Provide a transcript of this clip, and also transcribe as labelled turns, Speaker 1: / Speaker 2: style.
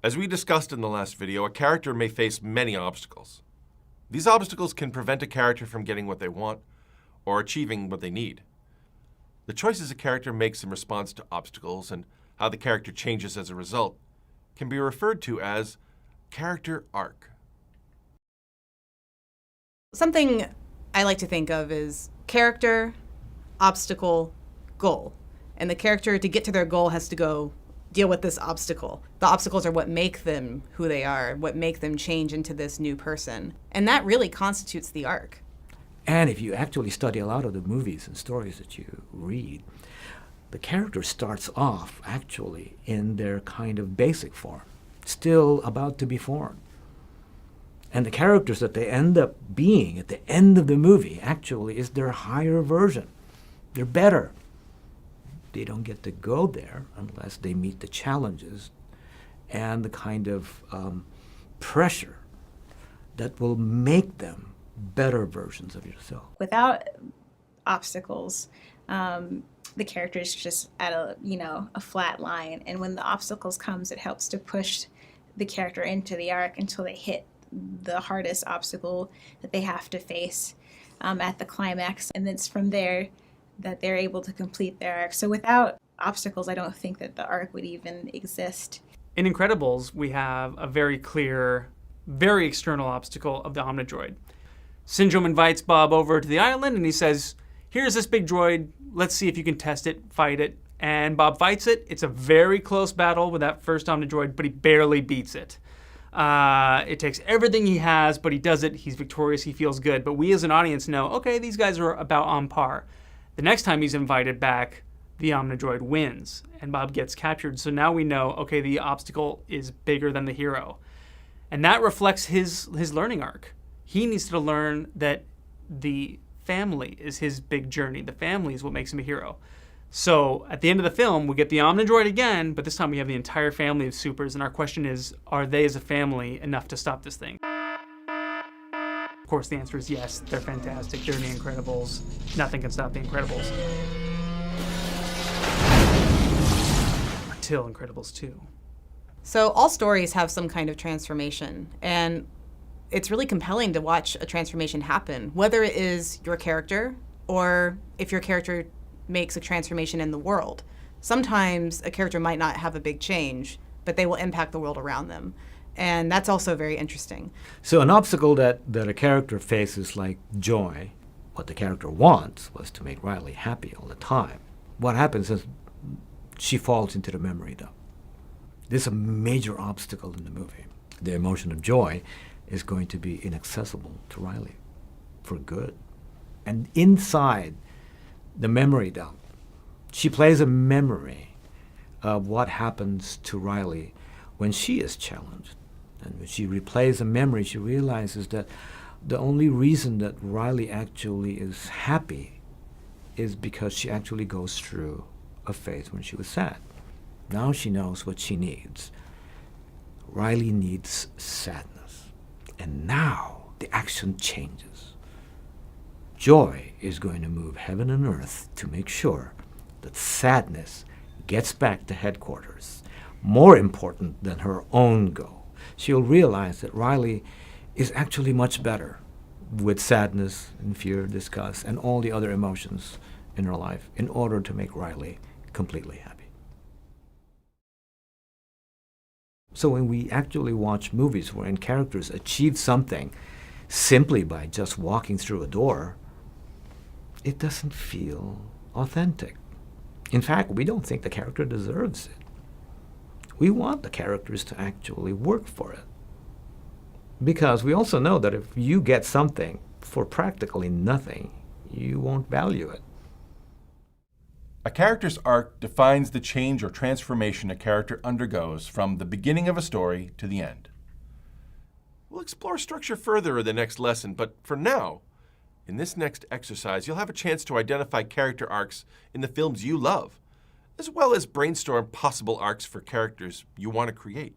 Speaker 1: As we discussed in the last video, a character may face many obstacles. These obstacles can prevent a character from getting what they want or achieving what they need. The choices a character makes in response to obstacles and how the character changes as a result can be referred to as character arc.
Speaker 2: Something I like to think of is character, obstacle, goal. And the character, to get to their goal, has to go deal with this obstacle. The obstacles are what make them who they are, what make them change into this new person. And that really constitutes the arc.
Speaker 3: And if you actually study a lot of the movies and stories that you read, the character starts off actually in their kind of basic form, still about to be formed. And the characters that they end up being at the end of the movie actually is their higher version. They're better. They don't get to go there unless they meet the challenges and the kind of pressure that will make them better versions of yourself.
Speaker 4: Without obstacles, the character is just at a flat line. And when the obstacles comes, it helps to push the character into the arc until they hit the hardest obstacle that they have to face at the climax. And it's from there that they're able to complete their arc. So without obstacles, I don't think that the arc would even exist.
Speaker 5: In Incredibles, we have a very clear, very external obstacle of the Omnidroid. Syndrome invites Bob over to the island and he says, here's this big droid, let's see if you can test it, fight it. And Bob fights it. It's a very close battle with that first Omnidroid, but he barely beats it. It takes everything he has, but he does it. He's victorious. He feels good. But we as an audience know, okay, these guys are about on par. The next time he's invited back, the Omnidroid wins, and Bob gets captured. So now we know, okay, the obstacle is bigger than the hero. And that reflects his learning arc. He needs to learn that the family is his big journey. The family is what makes him a hero. So at the end of the film, we get the Omnidroid again, but this time we have the entire family of supers, and our question is, are they as a family enough to stop this thing? Of course, the answer is yes. They're fantastic. They're in the Incredibles. Nothing can stop the Incredibles. Until Incredibles 2.
Speaker 2: So all stories have some kind of transformation, and it's really compelling to watch a transformation happen, whether it is your character or if your character makes a transformation in the world. Sometimes a character might not have a big change, but they will impact the world around them. And that's also very interesting.
Speaker 3: So an obstacle that a character faces, like Joy, what the character wants was to make Riley happy all the time. What happens is she falls into the memory dump. This is a major obstacle in the movie. The emotion of joy is going to be inaccessible to Riley for good. And inside the memory dump, she plays a memory of what happens to Riley when she is challenged. And when she replays a memory, she realizes that the only reason that Riley actually is happy is because she actually goes through a phase when she was sad. Now she knows what she needs. Riley needs sadness. And now the action changes. Joy is going to move heaven and earth to make sure that sadness gets back to headquarters, more important than her own goal. She'll realize that Riley is actually much better with sadness and fear, disgust, and all the other emotions in her life in order to make Riley completely happy. So when we actually watch movies wherein characters achieve something simply by just walking through a door, it doesn't feel authentic. In fact, we don't think the character deserves it. We want the characters to actually work for it. Because we also know that if you get something for practically nothing, you won't value it.
Speaker 1: A character's arc defines the change or transformation a character undergoes from the beginning of a story to the end. We'll explore structure further in the next lesson, but for now, in this next exercise, you'll have a chance to identify character arcs in the films you love, as well as brainstorm possible arcs for characters you want to create.